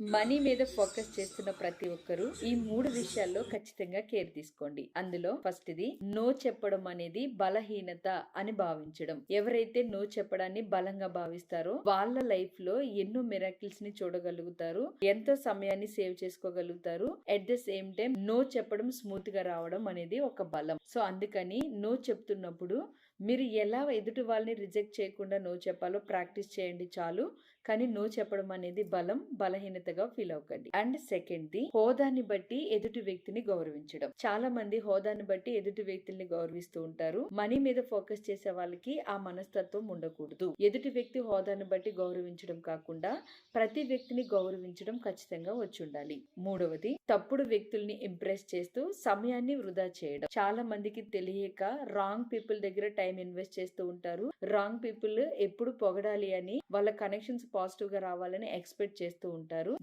Money మీద focus చేస్తున్న ప్రతి ఒక్కరూ ఈ 3 విషయాల్లో ఖచ్చితంగా కేర్ తీసుకోండి. అందులో ఫస్ట్‌ది నో చెప్పడం అనేది బలహీనత అని భావించడం. ఎవరైతే నో చెప్పడాన్ని బలంగా భావిస్తారో వాళ్ళ లైఫ్ లో ఎన్నో మిరాకిల్స్ ని చూడగలుగుతారు. ఎంతో సమయాన్ని సేవ్ చేసుకోగలుగుతారు. At the same time no చెప్పడం స్మూత్ గా రావడం అనేది ఒక బలం. సో అందుకని నో చెప్తున్నప్పుడు మీరు ఎలా ఎదుటి వాళ్ళని రిజెక్ట్ చేయకుండా నో చెప్పాలో ప్రాక్టీస్ చేయండి చాలు. కానీ నో చెప్పడం అనేది బలహీనతగా ఫీల్ అవ్వకండి. అండ్ సెకండ్ ది హోదాని బట్టి ఎదుటి వ్యక్తిని గౌరవించడం. చాలా మంది హోదాని బట్టి ఎదుటి వ్యక్తుల్ని గౌరవిస్తూ ఉంటారు. మనీ మీద ఫోకస్ చేసే వాళ్ళకి ఆ మనస్తత్వం ఉండకూడదు. ఎదుటి వ్యక్తి హోదాని బట్టి గౌరవించడం కాకుండా ప్రతి వ్యక్తిని గౌరవించడం ఖచ్చితంగా వచ్చి ఉండాలి. మూడవది తప్పుడు వ్యక్తుల్ని ఇంప్రెస్ చేస్తూ సమయాన్ని వృధా చేయడం. చాలా మందికి తెలియక రాంగ్ పీపుల్ దగ్గర టైం ఇన్వెస్ట్ చేస్తూ ఉంటారు. రాంగ్ పీపుల్ ఎప్పుడు పొగడాలి అని వాళ్ళ కనెక్షన్స్ పాజిటివ్ గా రావాలని ఎక్స్పెక్ట్ చేస్తూ ఉంటారు.